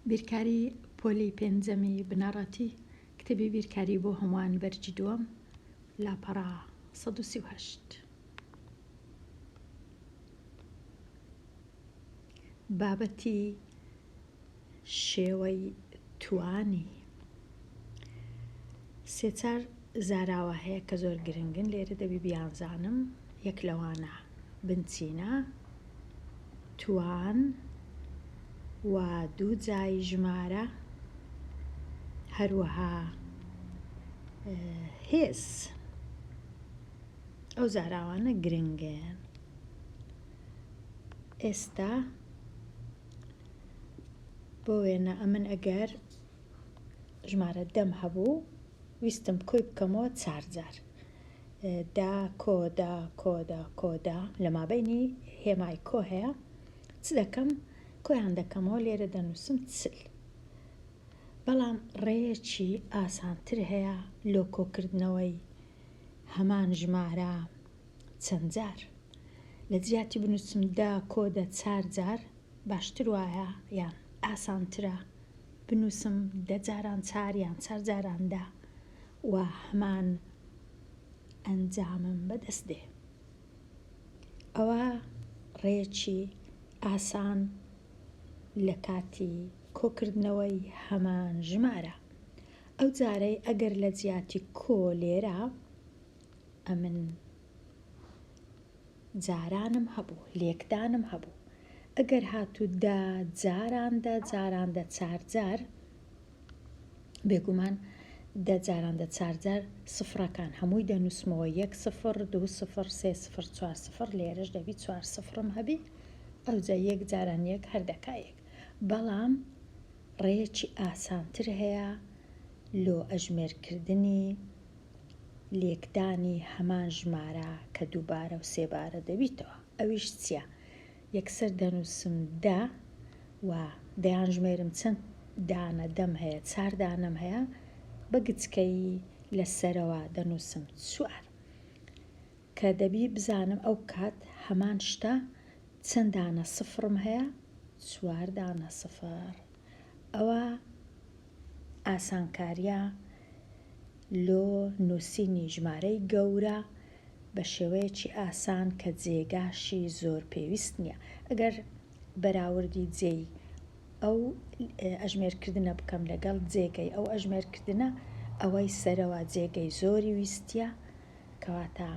بیرکاری پۆلی پێنجەمی بنەڕەتی کتێبی بیرکاری بۆ هەمووان بەرجی دووەم لاپەڕا 138 بابەتی شێوەی توانی سێ-چار زاراوە هەیە کە زۆر گرنگن لێرە دەبی بیانزانم. یەک لەوانە بنچینە، توان و دوو جای ژمارە، هەروەها هێز. ئەو زاراوانە گرنگن. ئێستا بۆ وێنە ئەمن ئەگەر ژمارە دەم هەبوو ویستم کۆی بکەمەوە 4 جار. دا کۆدا کۆدا کۆدا لە مابەینی هێمای کۆ هەیە چ دەکەم؟ کۆیان دەکەمەوە، لێرە دەنووسم 40. بەڵام ڕێیەکی ئاسانتر هەیە لۆ کۆکردنەوەی هەمان ژمارە چەند جار. لە جیاتی بنووسم دا کۆدا 4 جار باشتر وایە یان ئاسانترە بنووسم 10 جاران 4 یان 4 جاران دا و هەمان ئەنجامم بەدەست دێ. ئەوە ڕێیەکی ئاسان لە کاتی کۆکردنەوەی هەمان ژمارە. ئەو جارەی ئەگەر لە جیاتی کۆ لێرە ئەمن جارانم هەبوو، لێکدانم هەبوو. ئەگەر هاتوو دا جاران دا جاران دا 4 جار بێگومان 10 جاران دا 4 جار سفرەکان هەمووی دەنووسمەوە 1 0 2 0 3 0 4 0 لێرەش دەبی 4 سفرم هەبی، ئەو جا 1 جاران 1 هەردەکایەک. بەڵام ڕێیەکی ئاسانتر هەیە لۆ ئەژمێرکردنی لێکدانی هەمان ژمارە کە دووبارە و سێبارە دەبیتەوە. ئەویش چییە؟ یەکسەر دەنووسم دا و دەیانژمێرم چەند دانە دەم هەیە، 4 دانەم هەیە، بە گچکەی لەسەرەوە دەنووسم 4 کە دەبی بزانم ئەو کات هەمان شتە چەند دانە سفرم هەیە، 4 دانە سفر. ئەوە ئاسانکاریە لۆ نووسینی ژمارەی گەورە بە شێوەیەکی ئاسان کە جێگاشی زۆر پێویست نییە. ئەگەر بەراوردی جێی ئەو ئەژمێرکردنە بکەم لەگەڵ جێگەی ئەو ئەژمێرکردنە، ئەوەی سەرەوە جێگەی زۆری ویستیە، کەواتە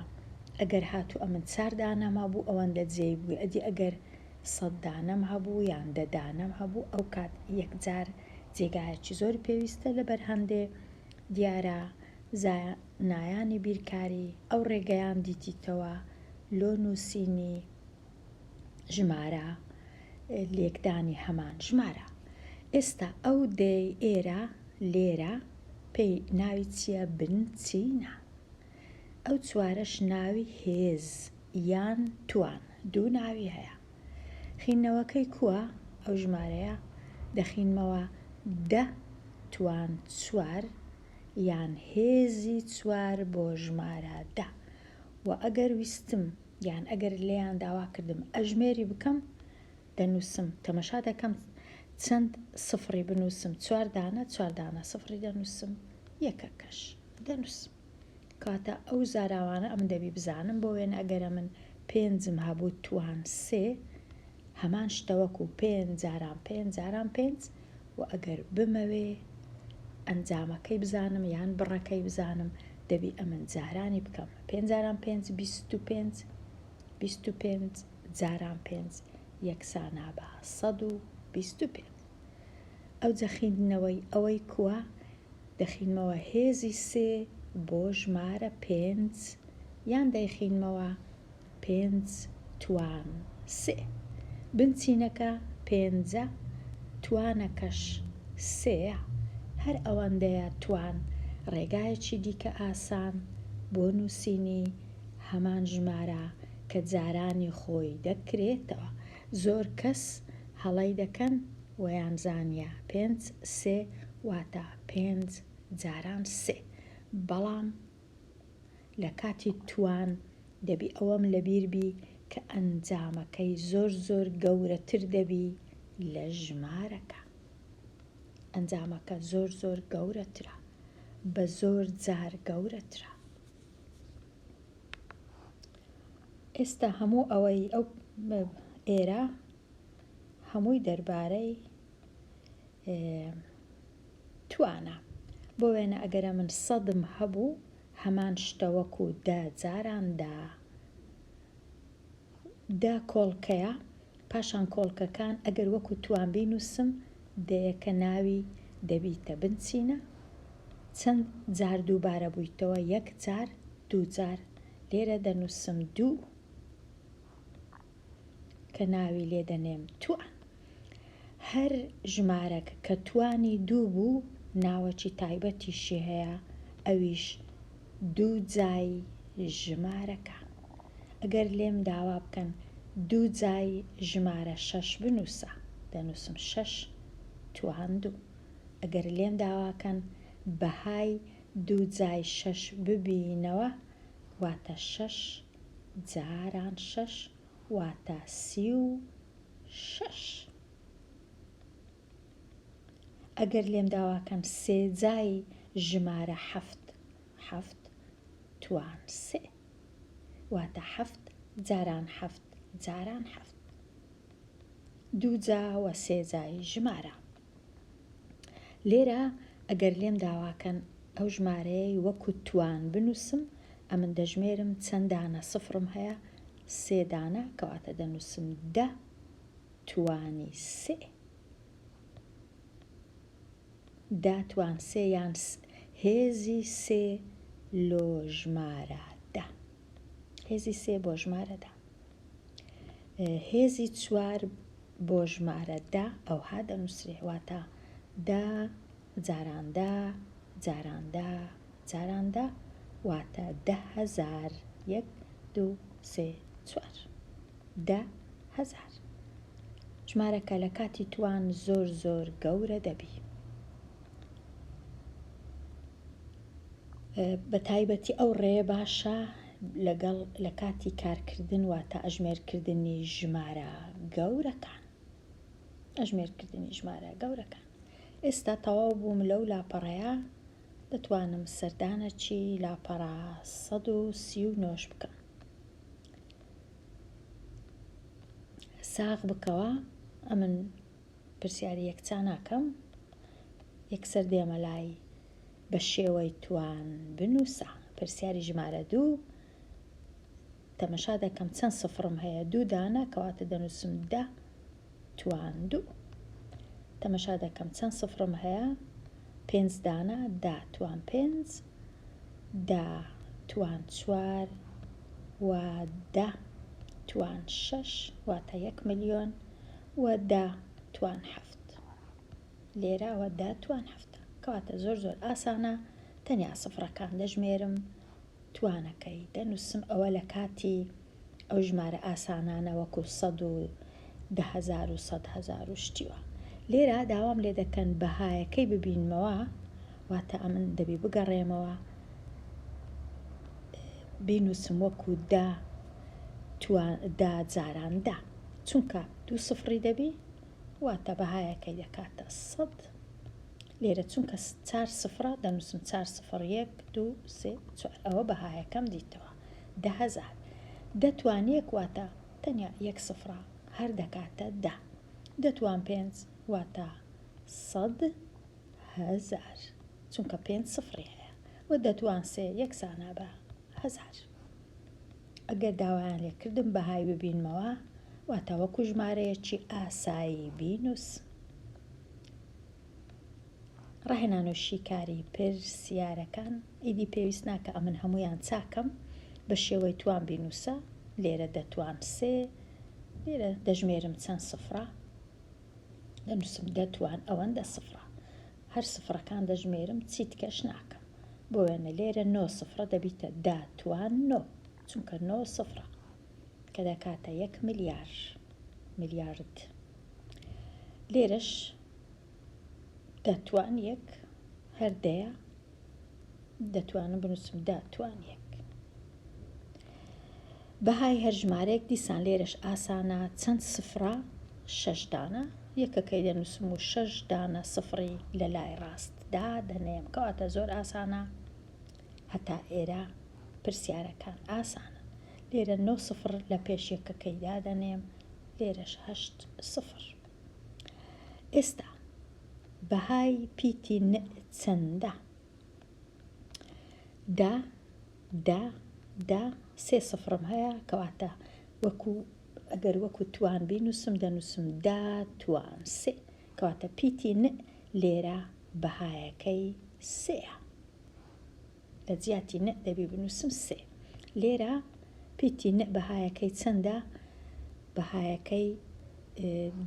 ئەگەر هاتوو ئەمن 4 دانەم هەبوو ئەوەندە جێی بووی. ئەدی ئەگەر 100 دانەم هەبوو یان 10 دانەم هەبوو ئەو کات یەک جار جێگایەکی زۆر پێویستە. لەبەر هەندێ دیارە زانایانی بیرکاری ئەو ڕێگەیان دیتیتەوە لۆ نووسینی ژمارە، لێکدانی هەمان ژمارە. ئێستا ئەو دەی ئێرە لێرە پێی ناوی چییە؟ بنچینە. ئەو 4ەش ناوی هێز یان توان، دوو ناوی هەیە. خینەوەکەی کووە؟ ئەو ژمارەیە دەخینمەوە 10 توان 4 یان هێزی 4 بۆ ژمارە 10. و ئەگەر ویستم یان ئەگەر لێیان داوا کردم ئەژمێری بکەم دەنووسم، تەمەشا دەکەم چەند سفری بنووسم، 4 دانە 4 دانە سفری دەنووسم، یەکەکەش دەنووسم. کاتە ئەو زاراوانە ئەم دەبی بزانم بۆ وێنە ئەگەرە من 5م هەبوو توان 3 هەمان شتەوەکو 5 جاران 5 جاران 5 و ئەگەر بمەوێ ئەنجامەکەی بزانم یان بڕەکەی بزانم دەبی ئەمن جارانی بکەم. 5 جاران 5 25 25 جاران 5 یەکسانە بە 125. ئەو جەخیندنەوەی ئەوەی کووە؟ دەخینمەوە هێزی 3 بۆ ژمارە 5 یان دەیخینمەوە 5 توان 3. بنچینەکە 5 توانەکەش 3. هەر ئەوەندەیە توان ڕێگایەکی دیکە ئاسان بۆ نووسینی هەمان ژمارە کە جارانی خۆی دەکرێتەوە. زۆر کەس هەڵەی دەکەن وەیان زانیە 5 3 واتە 5 جاران 3. بەڵام لە کاتی توان دەبی ئەوەم لەبیربی کە ئەنجامەکەی زۆر زۆر گەورەتر دەبی لە ژمارەکە. ئەنجامەکە زۆر زۆر گەورەترە، بە زۆر جار گەورەترە. ئێستا هەموو ئەوەی ئەو ئێرە هەمووی دەربارەی توانە. بۆ وێنە ئەگەرە من 100م هەبوو هەمان شتە وەکو 10 جاران دا کۆڵکەیە، پاشان کۆڵکەکان ئەگەر وەکو توان بینووسم دەیەکە ناوی دەبیتە بنچینە، چەند جار دووبارە بوویتەوە، 1 جار 2 جار، لێرە دەنووسم 2 کە ناوی لێ دەنێم توان. هەر ژمارەك کە توانی 2 بوو ناوەکی تایبەتیشی هەیە، ئەویش 2 جای ژمارەکە. ئەگەر لێم داوا بکەن 2 جای ژمارە 6 بنووسە، دەنووسم 6 توان 2. ئەگەر لێم داواکەن بەهای 2 جای 6 ببینەوە، واتە 6 جاران 6 واتە 36. ئەگەر لێم داواکەن 3 جای ژمارە 7 توان 3 واتە 7 جاران 7 جاران 7. 2 جا و 3 جای ژمارە. لێرە ئەگەر لێم داواکەن ئەو ژمارەیە وەکو توان بنووسم، ئەمن دەژمێرم چەند دانە سفرم هەیە، 3 دانە، کەواتە دەنووسم 10 توانی 3. 10 توان 3 یان هێزی 3 لۆ ژمارە 10. هێزی 3 بۆ ژمارە 10. هێزی 4 بۆ ژمارە 10 ئەوها دەنووسرێ، واتە 10 جاران 10 جاران 10 جاران 10 واتە 10,000. 1 2 3 4 10,000. ژمارەکە لە کاتی توان زۆر زۆر گەورە دەبی. بە تایبەتی ئەو ڕێە باشە لەگەڵ لە کاتی کارکردن، واتە ئەژمێرکردنی ژمارە گەورەکان. ئەژمێرکردنی ژمارە گەورەکان. ئێستا تەواو بووم لەو لاپەڕەیە، دەتوانم سەردانەکی لاپەڕە 139 بکەم. ساغ بکەوە، ئەمن پرسیاری یەکچا ناکەم، یەکسەر دێمە لای بە شێوەی توان بنووسە. پرسیاری ژمارە 2 تەمەشا دەکەم چەند سفرم هەیە، 2 دانە، کەواتە دەنووسم 10 توان 2. تەمەشا دەکەم چەند سفرم هەیە، 5 دانە، 10 توان 5، 10 توان 4 و 10 توان 6 واتە 1 ملیۆن و 10 توان 7. لێرە ئەوە 10 توان 7، کەواتە زۆر زۆر ئاسانە، تەنیا سفرەکان دەژمێرم، توانەکەی دەنووسم. ئەوە لە کاتی ئەو ژمارە ئاسانانە وەکو 100 و 10,000 و 100,000 و شتیوە. لێرە داوام لێ دەکەن بەهایەکەی ببینمەوە، واتە ئەمن دەبی بگەڕێمەوە بینووسم وەکو 10 جاران 10، چونکە 2 سفری دەبی، واتە بەهایەکەی دەکاتە 100. لێرە چونکە 4 سفرە دەنووسم 4 سفر 1 2 3 4، ئەوە بەهایەکەم دیتەوە 10,000. 10 توان 1 واتە تەنیا 1 سفرە، هەر دەکاتە 10. 10 توان 5 واتە 100,000، چونکە 5 سفری هەیە، و 10 توان 3 یەکسانە بە 1000. ئەگەر داوایان لێکردم بەهای ببینمەوە، واتە وەکو ژمارەیەکی ئاسایی بینووس. ڕاهێنان و شیکاری پرسیارەکان ئیدی پێویست ناکە ئەمن هەمویان چاکەم، بە شێوەی توان بینووسە. لێرە 10 توان 3، لێرە دەژمێرم چەند سفرە، دەنووسم 10 توان ئەوەندە سفرە، هەر سفرەکان دەژمێرم، چیت کەش ناکەم. بۆ وێنە لێرە 9 سفرە دەبیتە 10 توان 9، چونکە 9 سفرە کە دەکاتە 1 میلیارد. لێرەش 10 توان 1 هەردەیە، دەتوانم بنووسم 10 توان 1. بەهای هەر ژمارەیەک دیسان لێرەش ئاسانە، چەند سفرە 6 دانە، یەکەکەی دەنووسم و 6 دانە سفری لە لای ڕاستدا دەنێم، کەواتە زۆر ئاسانە. هەتا ئێرە پرسیارەکان ئاسانە. لێرە 9 سفر لە پێش یەکەکەیدا دەنێم، لێرەش 8 سفر. ئێستا بەهای پیتی ن چەندە؟ دا 3 سفرم هەیە، کەواتە ئەگەر وەکو توان بینووسم دەنووسم دا توان سێ، کەواتە پیتی ن لێرە بەهایەکەی سێە، لە جیاتی ن دەبی بنووسم سێ. لێرە پیتی ن بەهایەکەی چەندە؟ بەهایەکەی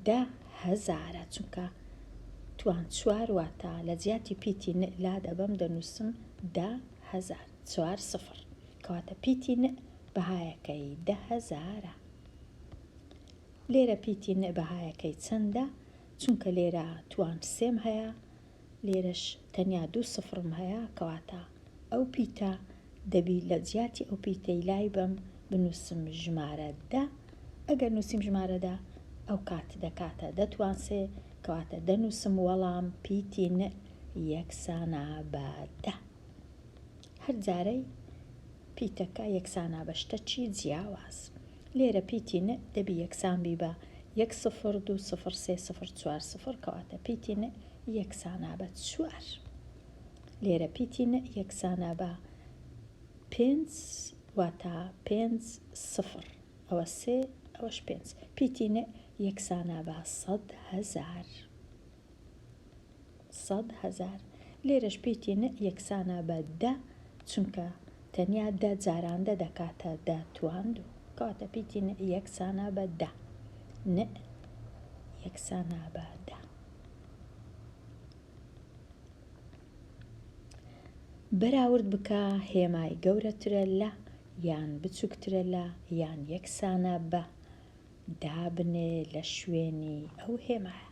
10,000، چونکە توان 4 واتە لە جیاتی پیتی ن لا دەبەم دەنووسم 10,000، 4 سفر، کەواتە پیتی ن بەهایەکەی 10,000. لێرە پیتی ن بەهایەکەی چەندە؟ چونکە لێرە توان سێم هەیە، لێرەش تەنیا 2 سفرم هەیە، کەواتە ئەو پیتە دەبی لە جیاتی ئەو پیتەی لای بەم بنووسم ژمارە 10. ئەگەر نووسیم ژمارە 10 ئەو کات دەکاتە 10 توان سێ، کەواتە دەنووسم وەڵام پیتی ن یەکسانە بە 10. هەر جارەی پیتەکە یەکسانە بە شتەکی جیاواز. لێرە پیتی ن دەبی یەکسان بی بە 1 سفر 2 سفر 3 سفر 4 سفر، کەواتە پیتی ن یەکسانە بە 4. لێرە پیتی ن یەکسانە بە 5 واتە 5 سفر، ئەوە 3 ئەوەش 5. پیتی ن یەکسانە بە 100,000. 100,000. لێرەش پیتی ن یەکسانە بە 10، چونکە تەنیا 10 جاران دەکاتە 10 توان 2، کەواتە پیتی ن یەکسانە بە 10. ن یەکسانە بە 10. بەراورد بکە هێمای گەورەترە لە یان بچووکترە لە یان یەکسانە بە، دابنێ لە شوێنی ئەو هێمایە.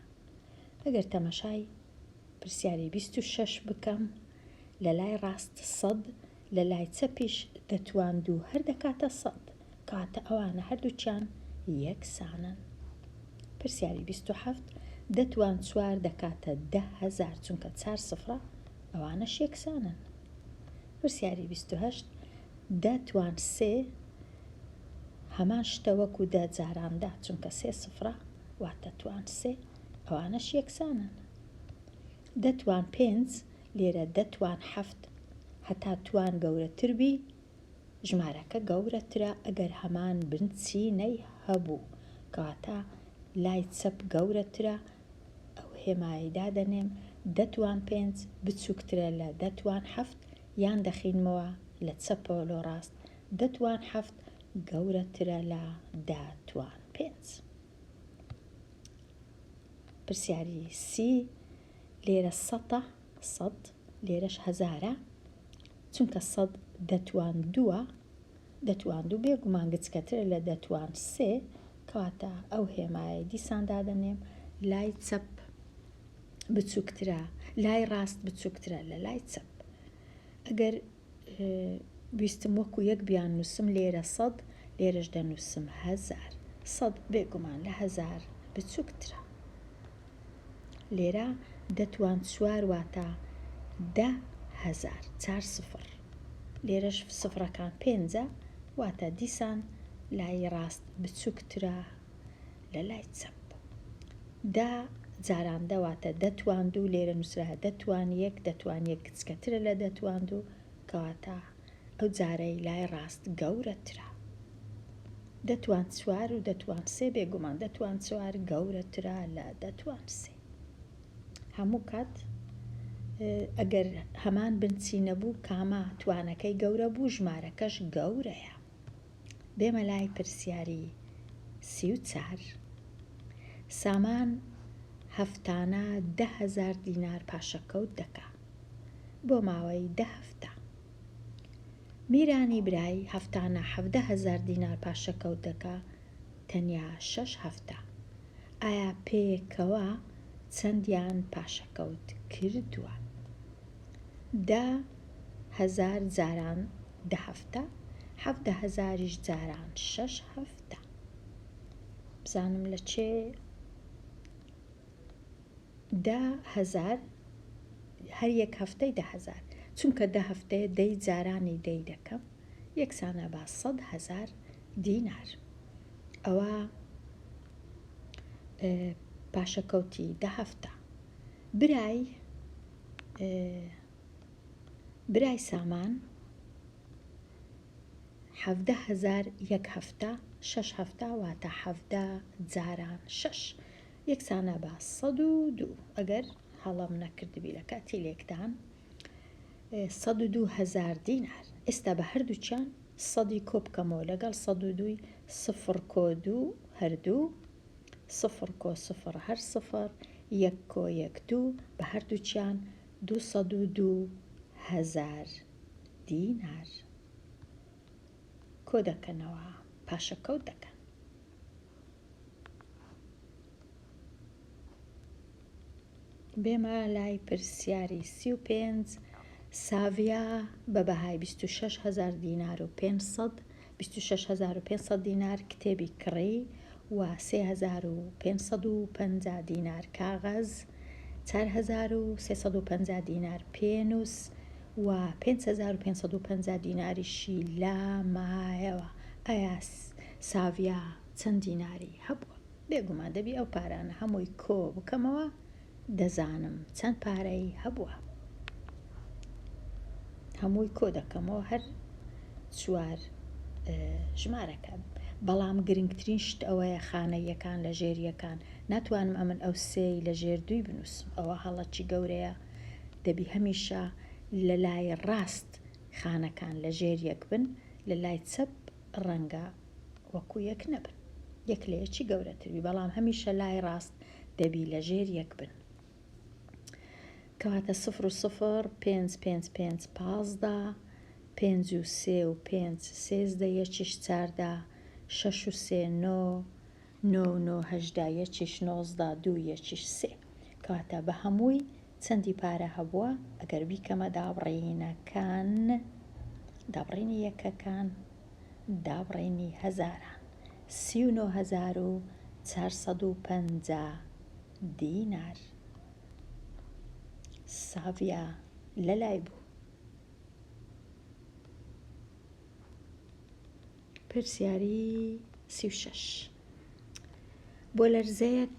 ئەگەر تەماشای پرسیاری 26 بکەم، لە لای ڕاست 100، لە لای چەپیش دەتواند و هەر دەکاتە 100، کەواتە ئەوانە هەردووچیان یەکسانن. پرسیاری 27 دەتوان 4 دەکاتە 10,000، چونکە 4 سفرە، ئەوانەش یەکسانن. پرسیاری 28 دەتوان 3 هەمان شتە وەکو 10 جاراندا، چونکە 3 سفرە واتە توان 3، ئەوانەش یەکسانن. دەتوان 5 لێرە دەتوان 7، هەتا توان گەورەتر بی ژمارەکە گەورەترە ئەگەر هەمان بنچینەی هەبوو، کەواتە لای چەپ گەورەترە، ئەو هێماییدا دەنێم دەتوان 5 بچووکترە لە دەتوان 7، یان دەخینمەوە لە چەپەوە لۆ ڕاست دەتوان 7 گەورەترە لە دەتوان 5. پرسیاری 30 لێرە 100 لێرەش 1000، چونکە 100 دەتوان 2، دەتوان 2 بێگومان گچکەترە لە دەتوان 3، کەواتە ئەو هێمایە دیساندا دەنێم لای چەپ بچووکترە، لای ڕاست بچووکترە لە لای چەپ. ئەگەر ویستم وەکو یەک بیان نووسم، لێرە 100 لێرەش دەنووسم 1000، 100 بێگومان لە 1000 بچووکترە. لێرە دەتوان 4 واتە 10,000، 4 سفر، لێرەش سفرەکان 5، واتە دیسان لای ڕاست بچووکترە لە لای چەپ. 10 جاران دەواتە دەتوان 2، لێرە نووسرا دەتوان 1، دەتوان 1 کچکەترە لە دەتوان 2، کەواتە ئەو جارەی لای ڕاست گەورەترە. دەتوان 4 و دەتوان 3 بێگومان دەتوان 4 گەورەترە لە دەتوان 3. هەموو کات ئەگەر هەمان بنچینە بوو کامە توانەکەی گەورە بوو ژمارەکەش گەورەیە. بێمە لای پرسیاری 34. سامان هەفتانە 10,000 دینار پاشەکەوت دەکا بۆ ماوەی 10 هەفتە. میرانی برای هەفتانە 17,000 دینار پاشەکەوت دەکا تەنیا 6 هەفتە. ئایا پێکەوە چەندیان پاشەکەوت کردووە؟ 10,000 جاران 10 هەفتە، 17,000 جاران 6 هەفتە. بزانم لە چێ 10,000 هەر یەک هەفتەی 10,000 چونکە 10 هەفتەیە 10 جارانی 10 دەکەم یەکسانە بە 100,000 دینار. ئەوە پاشەکەوتی 10 هەفتە. برای سامان 17,000 یەک هەفتە 6 هەفتە واتە 17 جاران 6 یەکسانە بە 102. ئەگەر هەڵام نەکردبی لە کاتی لێکدان 102,000 دینار. ئێستا بە هەردووچیان سەدی کۆ بکەمەوە لەگەڵ 102 0 کۆ 2 هەردوو 0 کۆ 0 هەر 0 1 کۆ 1 2 بە هەردووچیان 202,000 دینار کۆ دەکەنەوە پاشەکەوت دەکەن. بێمە لای پرسیاری 35 ساڤیا بە بەهای 26,000 دینار و 500 26,500 دینار کتێبی کڕی و 3,550 دینار کاغەز 4,350 دینار پێنووس و 5,550 دیناریشی لامایەوە. ئایا ساڤیا چەند دیناری هەبووە؟ بێگومان دەبی ئەو پارانە هەمووی کۆ بکەمەوە دەزانم چەند پارەی هەبووە. هەمووی کۆ دەکەمەوە هەر 4 ژمارەکە. بەڵام گرنگترین شت ئەوەیە خانەیەکان لە ژێریەکان ناتوانم ئەمن ئەو سێی لە ژێر دووی بنووسم. ئەوە هەڵەکی گەورەیە. دەبی هەمیشە لە لای ڕاست خانەکان لە ژێر یەک بن، لە لای چەپ ڕەنگە وەکو یەک نەبن، یەک لە یەکی گەورەتربی، بەڵام هەمیشە لای ڕاست دەبی لە ژێر یەک بن. کەواتە 0 و 0 5 5 5 15 5 و 3 و 5 13 یەکیش 14 6 و 3 9 9 و 9 18 یەکیش 19 2 یەکیش 3. کەواتە بە هەمووی چەندی پارە هەبووە؟ ئەگەر بیکەمە دابڕینەکان، دابڕینی یەکەکان، دابڕینی هەزاران 39,450 دینار. ساڤیا لەلای بوو. پرسیاری 36 بۆ لەرزەیەک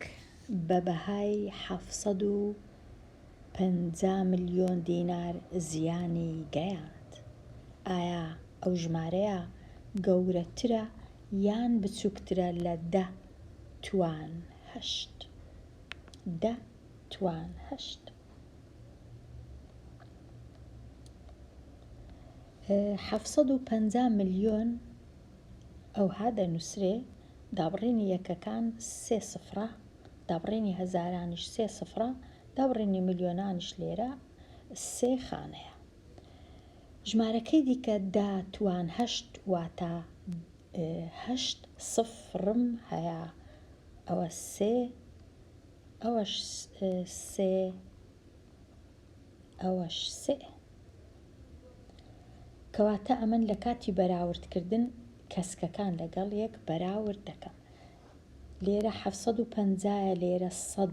بە بەهای 750 ملیۆن دینار زیانی گەیاند. ئایا ئەو ژمارەیە گەورەترە یان بچووکترە لە 10 توان 8؟ 10 توان 8. 750 ملیۆن ئەوها دەنووسرێ، دابڕینی یەکەکان 3 سفرە، دابڕینی هەزارانیش 3 سفرە، دابڕینی ملیۆنانیش لێرە 3 خانەیە. ژمارەکەی دیکە 10 توان 8 واتە 8 سفرم هەیە، ئەوە 3 ئەوەش 3 ئەوەش 3. کەواتە ئەمن لە کاتی بەراوردکردن کەسکەکان لەگەڵ یەک بەراورد دەکەم. لێرە 750 لێرە 100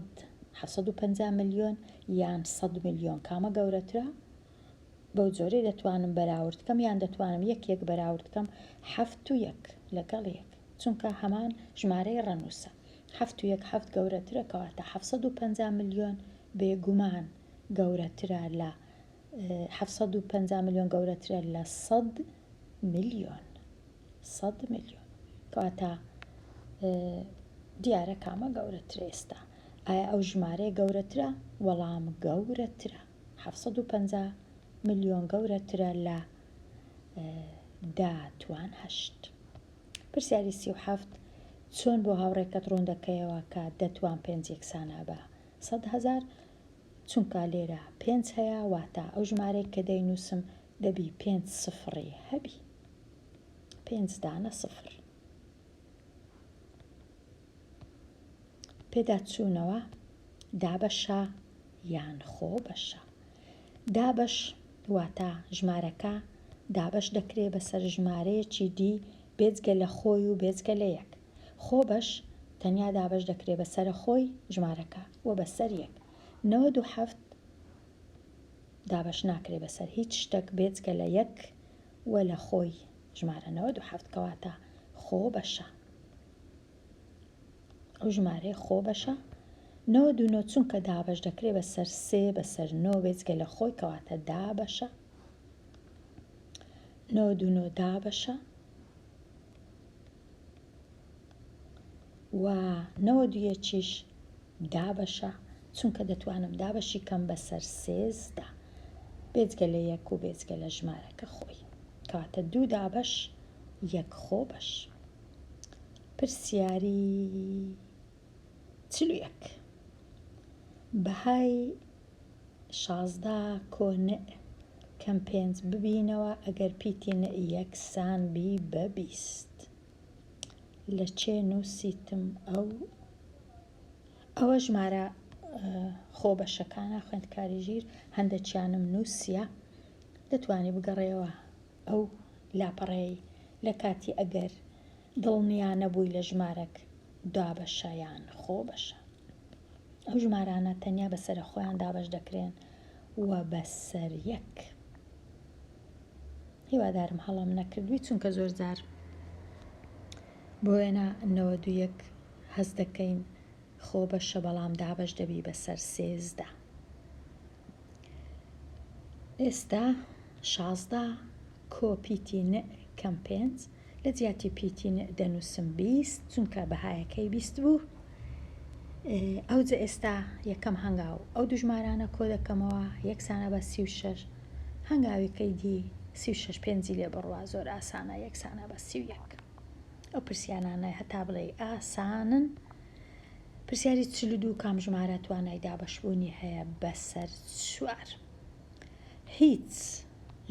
750 ملیۆن یان 100 ملیۆن کامە گەورەترە؟ بەو جۆرەی دەتوانم بەراورد بکەم یان دەتوانم یەک بەراورد بکەم 7 و 1 لەگەڵ یەک، چونکە هەمان ژمارەی ڕەنووسە. 7 و 1 7 گەورەترە، کەواتە 750 ملیۆن بێگومان گەورەترە لە 750 ملیۆن گەورەترە لە 100 ملیۆن. 100 ملیۆن کەواتە دیارە کامە گەورەترە ئێستا. ئایا ئەو ژمارەیە گەورەترە؟ وەڵام گەورەترە. 750 ملیۆن گەورەترە لە 10 توان 8. پرسیاری 37 چۆن بۆ هاوڕێکەت ڕوون دەکەیەوە کە 10 توان 5 یەکسانە بە 100,000؟ چونکە لێرە 5 هەیە، واتە ئەو ژمارەی کە دەینووسم دەبی 5 سفری هەبی، 5 دانە سفر. پێداچوونەوە دابەشە یان خۆ بەشە. دابەش واتە ژمارەکە دابەش دەکرێت بەسەر ژمارەیەکی دی بێجگە لە خۆی و بێجگە لە یەک. خۆ بەش تەنیا دابەش دەکرێت بەسەر خۆی ژمارەکە و بەسەر یەک. 97 دابەش ناکرێ بەسەر هیچ شتێک بێجگە لە 1 وە لە خۆی ژمارە 97 کەواتە خۆ بەشە. ئەو ژمارەیە خۆ بەشە. 99 چونکە دابەش دەکرێت بەسەر 3 بەسەر 9 بێجگە لە خۆی کەواتە دابەشە. 99 دابەشە. و 92 دابەشە چونکە دەتوانم دابەشی کەم بەسەر 3 بێجگە لە 1 و بێجگە لە ژمارەکە خۆی کەواتە 2 دابەش 1 خۆ بەش. پرسیاری 41 بەهای 16 کۆنە کەم 5 ببینەوە ئەگەر پیتی یەکسان بی بە 20 لە چێ نووسیتم ئەوە ژمارە خۆ بەشەکانە خوێندکاری ژیر هەندێکیانم نووسیە دەتوانی بگەڕێەوە ئەو لاپەڕەی لە کاتی ئەگەر دڵنیا نەبووی لە ژمارەك دابەشە یان خۆ بەشە. ئەو ژمارانە تەنیا بەسەرە خۆیان دابەش دەکرێن و بەسەر 1. هیوادارم هەڵام نەکردووی چونکە زۆر جار بۆ وێنە 91 هەست دەکەین خۆ بەشە بەڵام دابەش دەبی بەسەر 13. ئێستا 16 کۆ پیتی کەم 5 لە جیاتی پیتی دەنووسم 20 چونکە بەهایەکەی 20 بوو. ئەوجە ئێستا یەکەم هەنگاو ئەو دوژمارانە کۆ دەکەمەوە یەکسانە بە 36 هەنگاویکەی دی 36 پێنجی لێ بڕوا زۆر ئاسانە یەکسانە بە 31. ئەو پرسیانانە هەتا بڵێ ئاسانن. پرسیاری 42 کام ژمارە توانای دابەشبوونی هەیە بەسەر 4. هیچ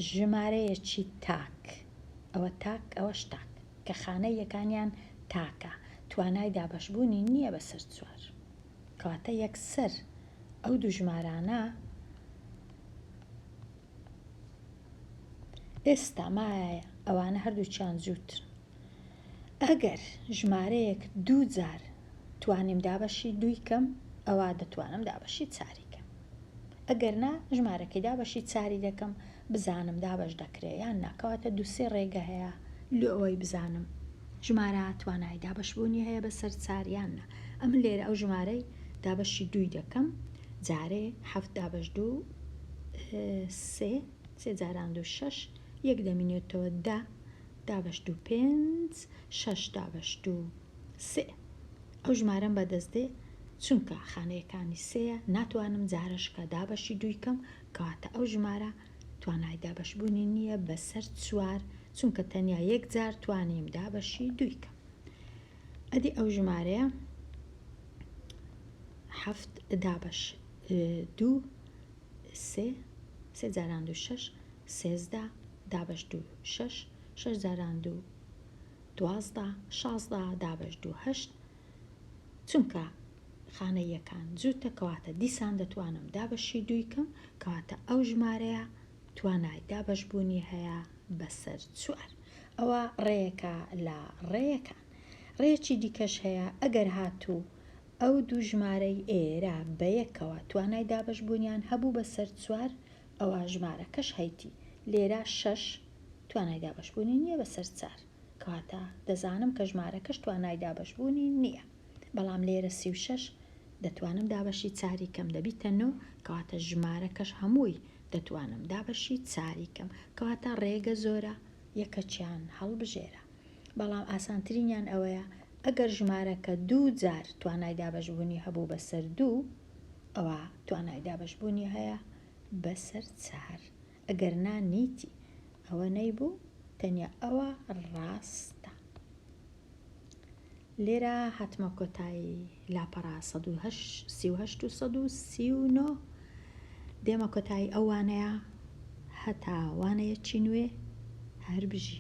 ژمارەیەکی تاک ئەوە تاک ئەوەش تاک کە خانەی یەکانیان تاکە توانای دابەشبوونی نییە بەسەر 4 کەواتە یەکسەر ئەو دوو ژمارانە ئێستا مایە ئەوانە هەردووچیان جووتن. ئەگەر ژمارەیەک 2 جار توانیم دابەشی 2 کەم ئەوە دەتوانم دابەشی 4 کەم. ئەگەر نا ژمارەکەی دابەشی 4 دەکەم بزانم دابەش دەکرێت یان ناکەواتە 2-3 ڕێگە هەیە لە ئەوەی بزانم ژمارە توانای دابەشبوونی هەیە بەسەر 4 یان نا. ئەم لێرە ئەو ژمارەی دابەشی 2 دەکەم جارێ 7 دابەش 2 3 جاران 2 6 1 دەمینێتەوە 10 دابەش 2 5 6 دابەش 2 3. ئەو ژمارەم بەدەستێ چونکە خانەیەکانی 3 ناتوانم جارشکە دابەشی 2 کەم کەواتە ئەو ژمارە توانای دابەشبوونی نییە بەسەر 4 چونکە تەنیا 1 جار توانیم دابەشی 2 کەم. ئەدی ئەو ژمارەیە 7 دابەش 2 3 جاران 2 6 13 دابەش 2 6 6 جاران 2 12 16 دابەش 2 8 چونکە خانە یەکان جووتە کەواتە دیسان دەتوانم دابەشی 2 کەم کەواتە ئەو ژمارەیە توانای دابەشبوونی هەیە بەسەر 4. ئەوە ڕێیەکە لە ڕێیەکان. ڕێیەکی دیکەش هەیە ئەگەر هاتوو ئەو دوو ژمارەی ئێرە بەیەکەوە توانای دابەشبوونیان هەبوو بەسەر 4 ئەوە ژمارەکەش هەیتی لێرە 6 توانای دابەشبوونی نییە بەسەر 4 کەواتە دەزانم کە ژمارەکەش توانای دابەشبوونی نییە. بەڵام لێرە 36 دەتوانم دابەشی 4 کەم دەبیتە 9 کەواتە ژمارەکەش هەمووی دەتوانم دابەشی 4 کەم کەواتە ڕێگە زۆرە یەکەچیان هەڵبژێرە. بەڵام ئاسانترینیان ئەوەیە ئەگەر ژمارەکە 2 جار توانای دابەشبوونی هەبوو بەسەر 2 ئەوە توانای دابەشبوونی هەیە بەسەر 4. ئەگەر نانیتی ئەوە نەیبوو تەنیا ئەوە ڕاستە. لێرە هاتمە کۆتایی لاپەڕا 138 و 139 دێمە کۆتایی ئەوانەیە هەتا وانەیە چی نوێ هەر بژی.